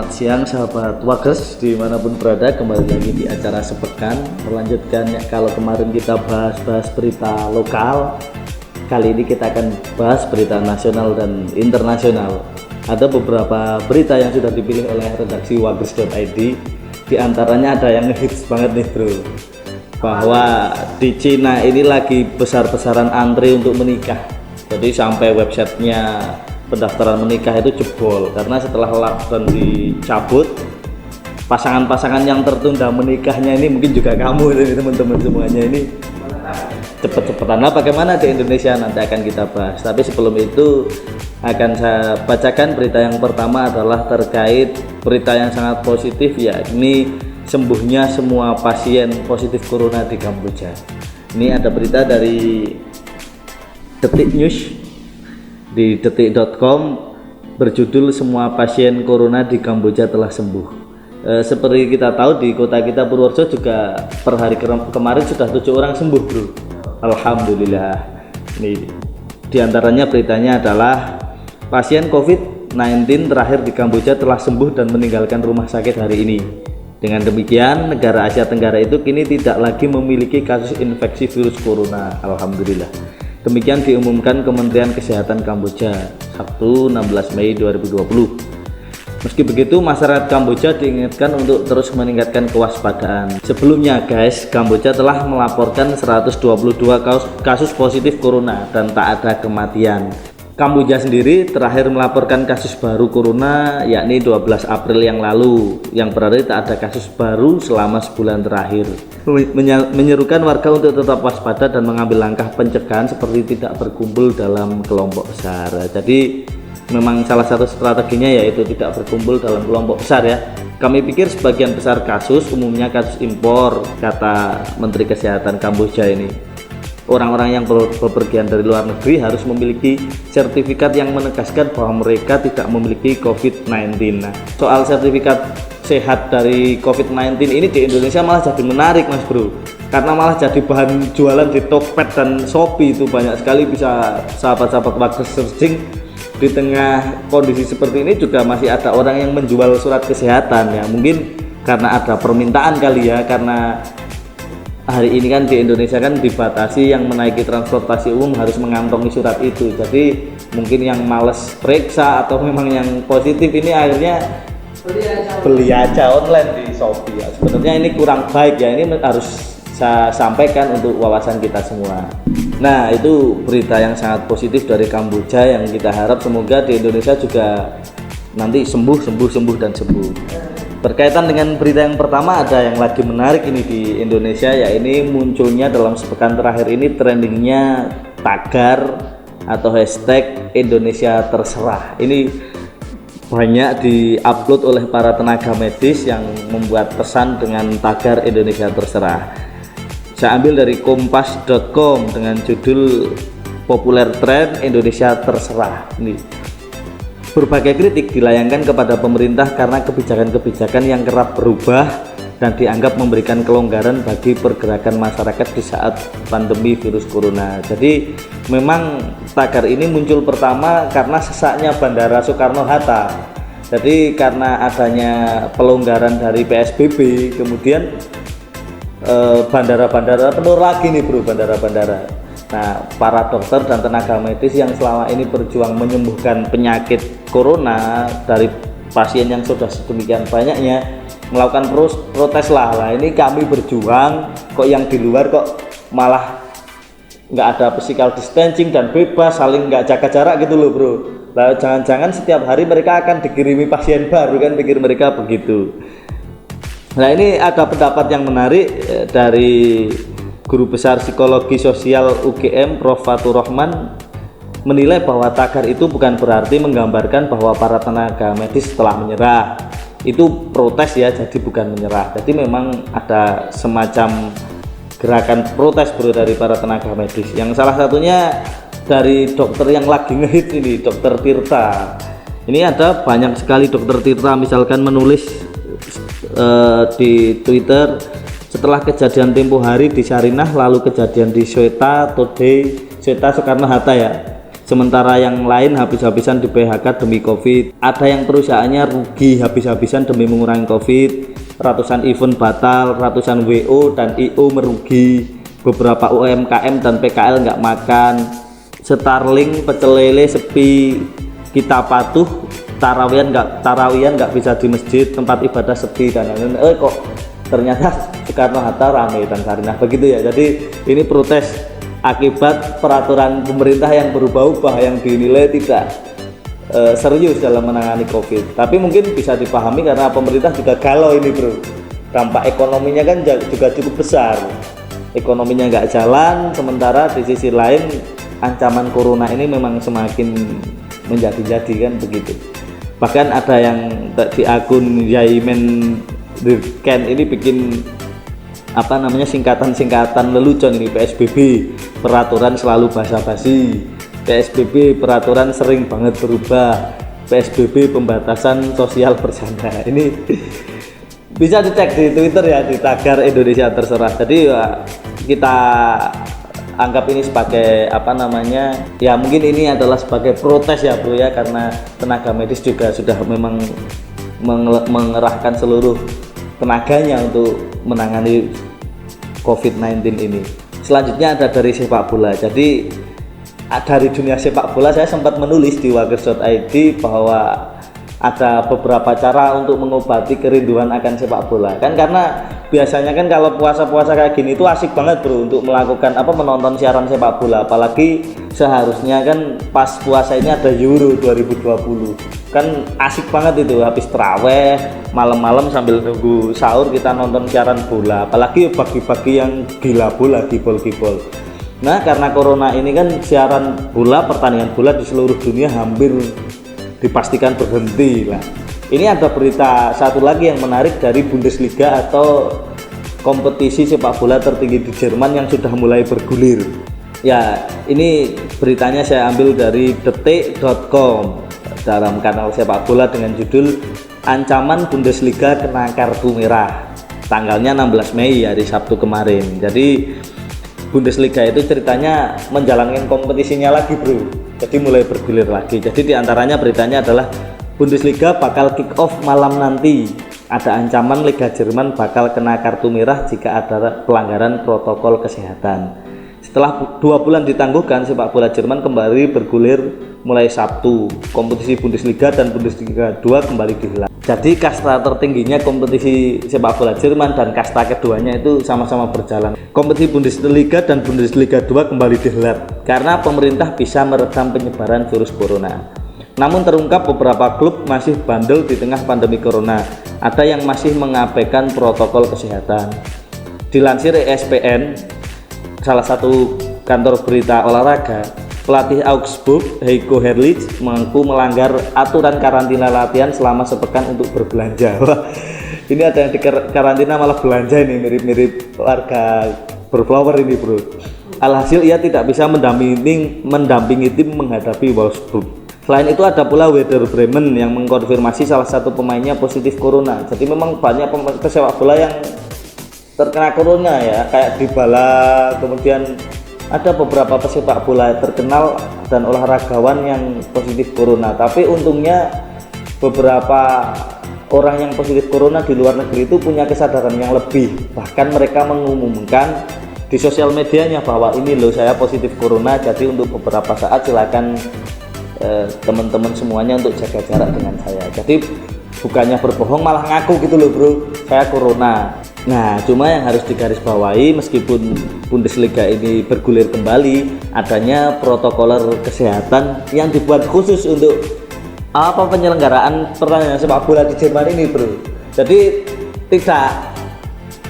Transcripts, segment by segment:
Selamat siang sahabat Wakers dimanapun berada, kembali lagi di acara Sepekan. Melanjutkan kalau kemarin kita bahas berita lokal, kali ini kita akan bahas berita nasional dan internasional. Ada beberapa berita yang sudah dipilih oleh redaksi wakers.id. Di antaranya ada yang hits banget nih bro, bahwa di Cina ini lagi besar-besaran antri untuk menikah. Jadi sampai websitenya pendaftaran menikah itu jebol karena setelah lockdown dicabut, pasangan-pasangan yang tertunda menikahnya ini mungkin juga kamu ini teman-teman semuanya ini cepet-cepetan. Nah, bagaimana di Indonesia nanti akan kita bahas, tapi sebelum itu akan saya bacakan berita yang pertama adalah terkait berita yang sangat positif, yakni sembuhnya semua pasien positif corona di Kamboja. Ini ada berita dari Detik News di detik.com berjudul semua pasien corona di Kamboja telah sembuh. Seperti kita tahu di kota kita Purworejo juga per hari kemarin sudah 7 orang sembuh bro, alhamdulillah. Ini diantaranya beritanya adalah pasien COVID-19 terakhir di Kamboja telah sembuh dan meninggalkan rumah sakit hari ini. Dengan demikian negara Asia Tenggara itu kini tidak lagi memiliki kasus infeksi virus corona, alhamdulillah. Demikian diumumkan Kementerian Kesehatan Kamboja Sabtu 16 Mei 2020. Meski begitu, masyarakat Kamboja diingatkan untuk terus meningkatkan kewaspadaan. Sebelumnya guys, Kamboja telah melaporkan 122 kasus positif corona dan tak ada kematian. Kamboja sendiri terakhir melaporkan kasus baru corona yakni 12 April yang lalu, yang berarti tak ada kasus baru selama sebulan terakhir. Menyerukan warga untuk tetap waspada dan mengambil langkah pencegahan seperti tidak berkumpul dalam kelompok besar. Jadi memang salah satu strateginya yaitu tidak berkumpul dalam kelompok besar ya. Kami pikir sebagian besar kasus, umumnya kasus impor, kata Menteri Kesehatan Kamboja ini. Orang-orang yang bepergian dari luar negeri harus memiliki sertifikat yang menegaskan bahwa mereka tidak memiliki COVID-19. Nah, soal sertifikat sehat dari COVID-19 ini di Indonesia malah jadi menarik mas bro, karena malah jadi bahan jualan di Tokped dan Shopee. Itu banyak sekali, bisa sahabat-sahabat waktu searching. Di tengah kondisi seperti ini juga masih ada orang yang menjual surat kesehatan ya, mungkin karena ada permintaan kali ya, karena hari ini kan di Indonesia kan dibatasi yang menaiki transportasi umum harus mengantongi surat itu. Jadi mungkin yang males periksa atau memang yang positif ini akhirnya beli aja online di Shopee ya. Sebenarnya ini kurang baik ya, ini harus saya sampaikan untuk wawasan kita semua. Nah, itu berita yang sangat positif dari Kamboja yang kita harap semoga di Indonesia juga nanti sembuh. Berkaitan dengan berita yang pertama, ada yang lagi menarik ini di Indonesia, ya ini munculnya dalam sepekan terakhir ini trendingnya tagar atau hashtag Indonesia Terserah. Ini banyak diupload oleh para tenaga medis yang membuat pesan dengan tagar Indonesia Terserah. Saya ambil dari kompas.com dengan judul populer tren Indonesia Terserah. Ini berbagai kritik dilayangkan kepada pemerintah karena kebijakan-kebijakan yang kerap berubah dan dianggap memberikan kelonggaran bagi pergerakan masyarakat di saat pandemi virus corona. Jadi memang tagar ini muncul pertama karena sesaknya Bandara Soekarno-Hatta. Jadi karena adanya pelonggaran dari PSBB, kemudian bandara-bandara penuh lagi nih bro, bandara-bandara. Nah, para dokter dan tenaga medis yang selama ini berjuang menyembuhkan penyakit corona dari pasien yang sudah sedemikian banyaknya melakukan protes lah. Ini kami berjuang kok yang di luar kok malah nggak ada physical distancing dan bebas, saling nggak jaga jarak gitu loh bro. Lah jangan-jangan setiap hari mereka akan dikirimi pasien baru, kan pikir mereka begitu. Nah, ini ada pendapat yang menarik dari Guru Besar Psikologi Sosial UGM Prof. Fatur Rahman menilai bahwa tagar itu bukan berarti menggambarkan bahwa para tenaga medis telah menyerah. Itu protes ya, jadi bukan menyerah. Jadi memang ada semacam gerakan protes bro dari para tenaga medis. Yang salah satunya dari dokter yang lagi ngehit ini, Dokter Tirta. Ini ada banyak sekali Dokter Tirta misalkan menulis di Twitter, setelah kejadian tempo hari di Sarinah, lalu kejadian di Sweta Today, Sweta Soekarno-Hatta ya. Sementara yang lain habis-habisan di PHK demi Covid. Ada yang perusahaannya rugi habis-habisan demi mengurangi Covid. Ratusan event batal, ratusan WO dan IO merugi. Beberapa UMKM dan PKL nggak makan. Starling pecel lele sepi. Kita patuh tarawihan nggak bisa di masjid, tempat ibadah sepi dan lain-lain. Kok ternyata Soekarno Hatta ramai dan Sarinah begitu ya. Jadi ini protes akibat peraturan pemerintah yang berubah-ubah yang dinilai tidak serius dalam menangani Covid. Tapi mungkin bisa dipahami karena pemerintah juga galau ini bro. Dampak ekonominya kan juga cukup besar. Ekonominya nggak jalan, sementara di sisi lain ancaman corona ini memang semakin menjadi-jadi kan begitu. Bahkan ada yang di akun Yaimen Dirken ini bikin apa namanya singkatan lelucon ini, PSBB peraturan selalu basa-basi, PSBB peraturan sering banget berubah, PSBB pembatasan sosial bercanda. Ini bisa dicek di Twitter ya, di tagar Indonesia Terserah. Jadi ya, kita anggap ini sebagai apa namanya ya, mungkin ini adalah sebagai protes ya bro ya, karena tenaga medis juga sudah memang mengerahkan seluruh tenaganya untuk menangani COVID-19 ini. Selanjutnya ada dari sepak bola. Jadi dari dunia sepak bola saya sempat menulis di wakers.id bahwa ada beberapa cara untuk mengobati kerinduan akan sepak bola kan, karena biasanya kan kalau puasa-puasa kayak gini itu asik banget bro untuk melakukan menonton siaran sepak bola, apalagi seharusnya kan pas puasa ini ada Euro 2020 kan asik banget itu, habis terawih malam-malam sambil nunggu sahur kita nonton siaran bola, apalagi bagi-bagi yang gila bola, gibol-gibol. Nah karena corona ini kan siaran bola, pertandingan bola di seluruh dunia hampir dipastikan berhenti lah. Ini ada berita satu lagi yang menarik dari Bundesliga atau kompetisi sepak bola tertinggi di Jerman yang sudah mulai bergulir. Ya, ini beritanya saya ambil dari detik.com dalam kanal sepak bola dengan judul Ancaman Bundesliga kena kartu merah. Tanggalnya 16 Mei hari Sabtu kemarin. Jadi Bundesliga itu ceritanya menjalankan kompetisinya lagi bro, jadi mulai bergulir lagi. Jadi diantaranya beritanya adalah Bundesliga bakal kick off malam nanti, ada ancaman Liga Jerman bakal kena kartu merah jika ada pelanggaran protokol kesehatan. Setelah 2 bulan ditangguhkan, sepak bola Jerman kembali bergulir mulai Sabtu. Kompetisi Bundesliga dan Bundesliga 2 kembali digelar. Jadi kasta tertingginya kompetisi sepak bola Jerman dan kasta keduanya itu sama-sama berjalan. Kompetisi Bundesliga dan Bundesliga 2 kembali digelar karena pemerintah bisa meredam penyebaran virus corona. Namun terungkap beberapa klub masih bandel di tengah pandemi corona. Ada yang masih mengabaikan protokol kesehatan. Dilansir ESPN, salah satu kantor berita olahraga, pelatih Augsburg Heiko Herrlich mengaku melanggar aturan karantina latihan selama sepekan untuk berbelanja. Wah, ini ada yang di karantina malah belanja, ini mirip-mirip warga berflower ini bro. Alhasil ia tidak bisa mendampingi tim menghadapi Wolfsburg. Selain itu ada pula Werder Bremen yang mengkonfirmasi salah satu pemainnya positif corona. Jadi memang banyak pesepak bola yang terkena corona ya, kayak Dybala, kemudian ada beberapa pesepak bola terkenal dan olahragawan yang positif corona. Tapi untungnya beberapa orang yang positif corona di luar negeri itu punya kesadaran yang lebih, bahkan mereka mengumumkan di sosial medianya bahwa ini loh saya positif corona, jadi untuk beberapa saat silakan teman-teman semuanya untuk jaga jarak dengan saya. Jadi bukannya berbohong malah ngaku gitu loh bro, saya corona. Nah cuma yang harus digarisbawahi, meskipun Bundesliga ini bergulir kembali, adanya protokol kesehatan yang dibuat khusus untuk penyelenggaraan pertandingan sepak bola di Jerman ini bro. Jadi tidak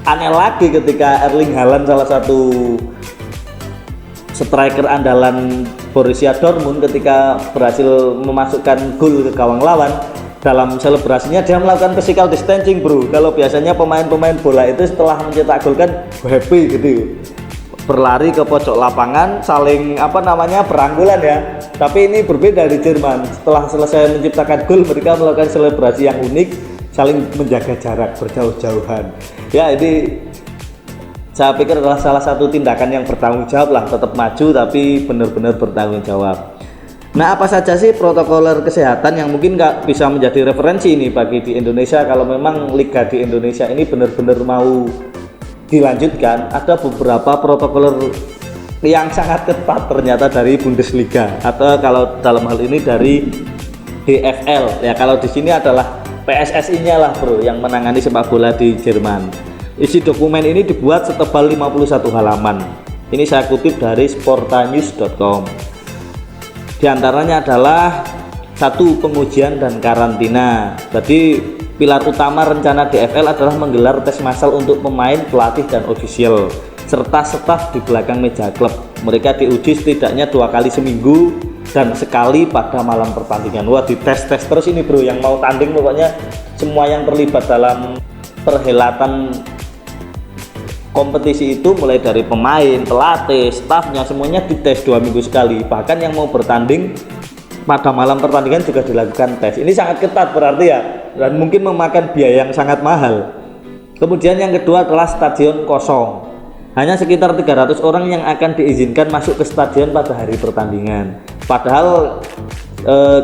aneh lagi ketika Erling Haaland, salah satu striker andalan Borussia Dortmund, ketika berhasil memasukkan gol ke gawang lawan, dalam selebrasinya dia melakukan physical distancing bro. Kalau biasanya pemain-pemain bola itu setelah mencetak gol kan happy gitu, berlari ke pojok lapangan saling beranggulan ya. Tapi ini berbeda di Jerman, setelah selesai menciptakan gol mereka melakukan selebrasi yang unik, saling menjaga jarak berjauh-jauhan. Ya ini saya pikir adalah salah satu tindakan yang bertanggung jawab lah, tetap maju tapi benar-benar bertanggung jawab. Nah, apa saja sih protokoler kesehatan yang mungkin nggak bisa menjadi referensi ini bagi di Indonesia kalau memang liga di Indonesia ini benar-benar mau dilanjutkan? Ada beberapa protokoler yang sangat ketat ternyata dari Bundesliga, atau kalau dalam hal ini dari DFL ya. Kalau di sini adalah PSSI-nya lah bro yang menangani sepak bola di Jerman. Isi dokumen ini dibuat setebal 51 halaman. Ini saya kutip dari sportanews.com. Di antaranya adalah satu, pengujian dan karantina. Jadi pilar utama rencana DFL adalah menggelar tes massal untuk pemain, pelatih dan ofisial serta staf di belakang meja klub. Mereka diuji setidaknya 2 kali seminggu dan sekali pada malam pertandingan. Wah, dites terus ini bro, yang mau tanding pokoknya semua yang terlibat dalam perhelatan kompetisi itu, mulai dari pemain, pelatih, stafnya, semuanya dites 2 minggu sekali. Bahkan yang mau bertanding pada malam pertandingan juga dilakukan tes. Ini sangat ketat berarti ya, dan mungkin memakan biaya yang sangat mahal. Kemudian yang kedua adalah stadion kosong. Hanya sekitar 300 orang yang akan diizinkan masuk ke stadion pada hari pertandingan. Padahal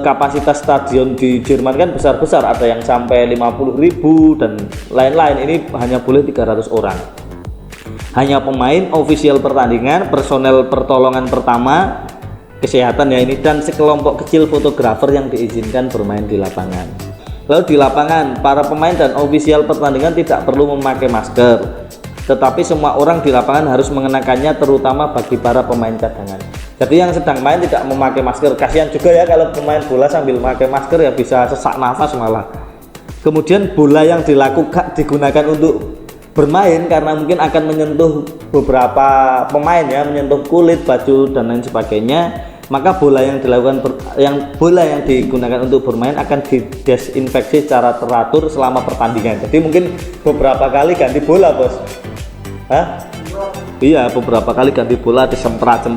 kapasitas stadion di Jerman kan besar-besar, ada yang sampai 50.000 dan lain-lain. Ini hanya boleh 300 orang. Hanya pemain, ofisial pertandingan, personel pertolongan pertama, kesehatan ya ini, dan sekelompok kecil fotografer yang diizinkan bermain di lapangan. Lalu di lapangan, para pemain dan ofisial pertandingan tidak perlu memakai masker, tetapi semua orang di lapangan harus mengenakannya, terutama bagi para pemain cadangan. Jadi yang sedang main tidak memakai masker, kasihan juga ya kalau pemain bola sambil memakai masker ya bisa sesak nafas malah. Kemudian bola yang digunakan untuk bermain karena mungkin akan menyentuh beberapa pemain ya, menyentuh kulit, baju dan lain sebagainya, maka bola yang digunakan untuk bermain akan didesinfeksi secara teratur selama pertandingan. Jadi mungkin beberapa kali ganti bola bos. Iya, beberapa kali ganti bola, disemprot.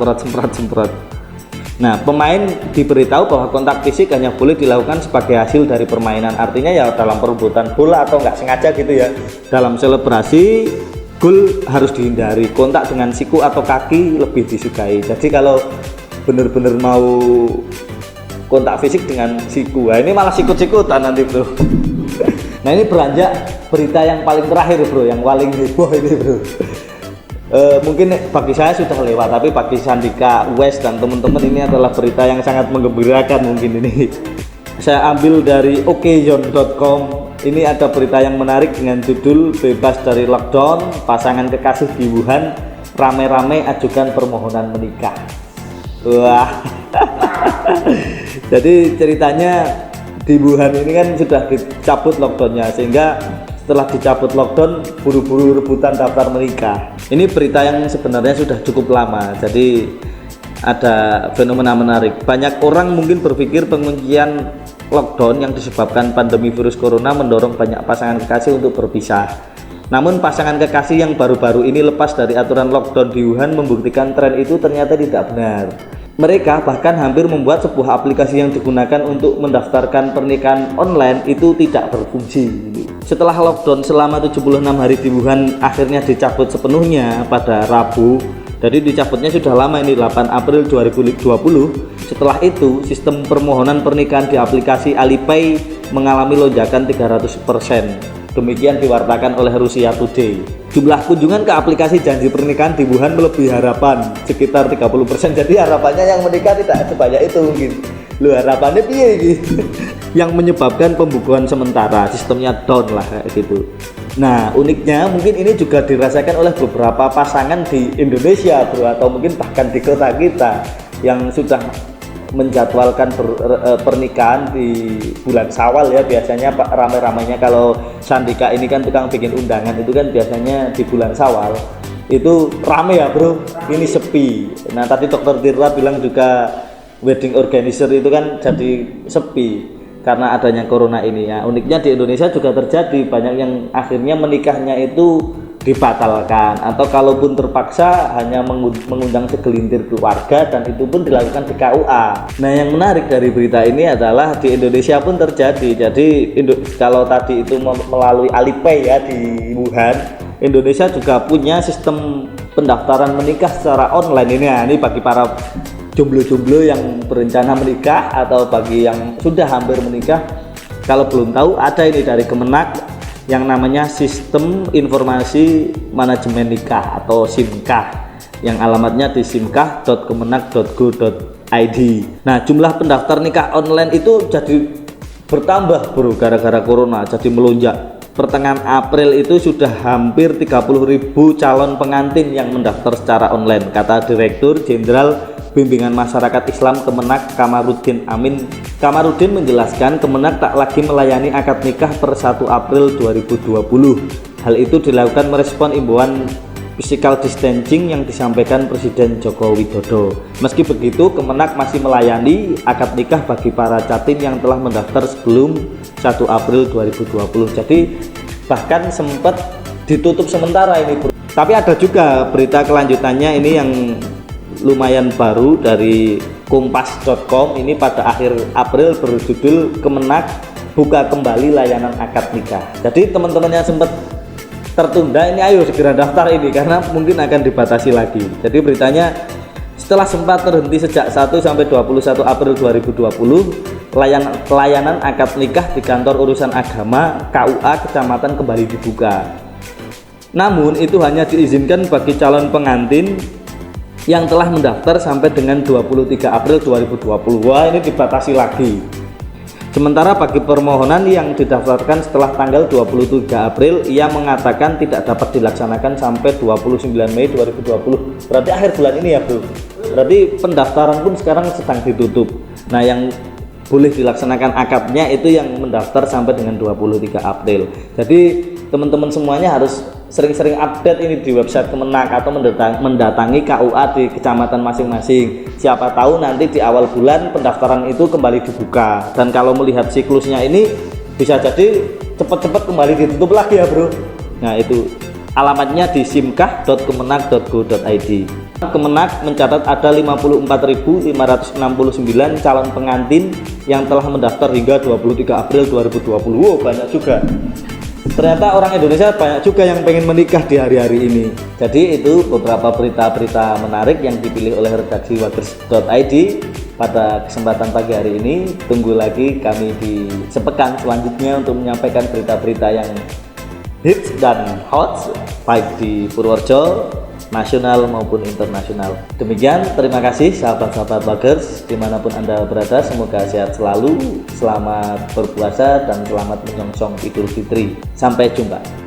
Nah, pemain diberitahu bahwa kontak fisik hanya boleh dilakukan sebagai hasil dari permainan. Artinya ya dalam perebutan bola atau nggak sengaja gitu ya. Dalam selebrasi, gol harus dihindari. Kontak dengan siku atau kaki lebih disukai. Jadi kalau benar-benar mau kontak fisik dengan siku, nah ini malah sikut-sikutan nanti bro. Nah, ini beranjak berita yang paling terakhir bro, yang paling heboh ini bro. Mungkin bagi saya sudah lewat, tapi bagi Sandika, West dan teman-teman ini adalah berita yang sangat menggembirakan. Mungkin ini saya ambil dari okzone.com. Ini ada berita yang menarik dengan judul "Bebas dari Lockdown, Pasangan Kekasih di Wuhan rame-rame ajukan permohonan menikah". Wah. Jadi ceritanya di Wuhan ini kan sudah dicabut lockdownnya, sehingga setelah dicabut lockdown buru-buru rebutan daftar menikah. Ini berita yang sebenarnya sudah cukup lama. Jadi ada fenomena menarik. Banyak orang mungkin berpikir penguncian lockdown yang disebabkan pandemi virus corona mendorong banyak pasangan kekasih untuk berpisah. Namun pasangan kekasih yang baru-baru ini lepas dari aturan lockdown di Wuhan membuktikan tren itu ternyata tidak benar. Mereka bahkan hampir membuat sebuah aplikasi yang digunakan untuk mendaftarkan pernikahan online itu tidak berfungsi. Setelah lockdown selama 76 hari di Wuhan akhirnya dicabut sepenuhnya pada Rabu. Jadi dicabutnya sudah lama ini, 8 April 2020. Setelah itu sistem permohonan pernikahan di aplikasi Alipay mengalami lonjakan 300%. Demikian diwartakan oleh Russia Today. Jumlah kunjungan ke aplikasi janji pernikahan di Wuhan melebihi harapan, sekitar 30%. Jadi harapannya yang menikah tidak sebanyak itu mungkin. Lu harapannya piye gitu. Yang menyebabkan pembukuan sementara, sistemnya down lah kayak gitu. Nah, uniknya mungkin ini juga dirasakan oleh beberapa pasangan di Indonesia bro, atau mungkin bahkan di kota kita yang sudah menjadwalkan pernikahan di bulan Syawal ya. Biasanya Pak rame-ramenya kalau Sandika ini kan tukang bikin undangan, itu kan biasanya di bulan Syawal itu rame ya bro, ini sepi. Nah tadi Dokter Tirta bilang juga wedding organizer itu kan jadi sepi karena adanya corona ini ya. Uniknya di Indonesia juga terjadi, banyak yang akhirnya menikahnya itu dibatalkan atau kalaupun terpaksa hanya mengundang segelintir keluarga, dan itu pun dilakukan di KUA. Nah yang menarik dari berita ini adalah di Indonesia pun terjadi. Jadi kalau tadi itu melalui Alipay ya di Wuhan, Indonesia juga punya sistem pendaftaran menikah secara online ini ya. Ini bagi para jomblo-jomblo yang berencana menikah atau bagi yang sudah hampir menikah, kalau belum tahu ada ini dari Kemenak yang namanya Sistem Informasi Manajemen Nikah atau SIMKAH, yang alamatnya di simkah.kemenak.go.id. Nah, jumlah pendaftar nikah online itu jadi bertambah bro, gara-gara corona jadi melonjak. Pertengahan April itu sudah hampir 30.000 calon pengantin yang mendaftar secara online, kata Direktur Jenderal Bimbingan Masyarakat Islam Kemenak Kamarudin Amin. Kamarudin menjelaskan Kemenak tak lagi melayani akad nikah per 1 April 2020. Hal itu dilakukan merespon imbauan physical distancing yang disampaikan Presiden Joko Widodo. Meski begitu, Kemenak masih melayani akad nikah bagi para catin yang telah mendaftar sebelum 1 April 2020. Jadi bahkan sempat ditutup sementara ini bro. Tapi ada juga berita kelanjutannya ini yang lumayan baru dari kompas.com, ini pada akhir April berjudul Kemenak buka kembali layanan akad nikah. Jadi teman-teman yang sempat tertunda ini ayo segera daftar ini karena mungkin akan dibatasi lagi. Jadi beritanya, setelah sempat terhenti sejak 1 sampai 21 April 2020, layanan akad nikah di kantor urusan agama KUA kecamatan kembali dibuka. Namun itu hanya diizinkan bagi calon pengantin yang telah mendaftar sampai dengan 23 April 2020. Wah, ini dibatasi lagi. Sementara bagi permohonan yang didaftarkan setelah tanggal 23 April, ia mengatakan tidak dapat dilaksanakan sampai 29 Mei 2020. Berarti akhir bulan ini ya bro. Berarti pendaftaran pun sekarang sedang ditutup. Nah, yang boleh dilaksanakan akadnya itu yang mendaftar sampai dengan 23 April. Jadi teman-teman semuanya harus sering-sering update ini di website Kemenak atau mendatangi KUA di kecamatan masing-masing. Siapa tahu nanti di awal bulan pendaftaran itu kembali dibuka, dan kalau melihat siklusnya ini bisa jadi cepat-cepat kembali ditutup lagi ya bro. Nah, itu alamatnya di simkah.kemenak.go.id. Kemenak mencatat ada 54.569 calon pengantin yang telah mendaftar hingga 23 April 2020. Wow, banyak juga. Ternyata orang Indonesia banyak juga yang pengen menikah di hari-hari ini. Jadi itu beberapa berita-berita menarik yang dipilih oleh redaksi Wakers.id pada kesempatan pagi hari ini. Tunggu lagi kami di sepekan selanjutnya untuk menyampaikan berita-berita yang hits dan hot baik di Purworejo, nasional maupun internasional. Demikian, terima kasih sahabat-sahabat Wakers dimanapun Anda berada, semoga sehat selalu, selamat berpuasa dan selamat menyongsong Idul Fitri. Sampai jumpa.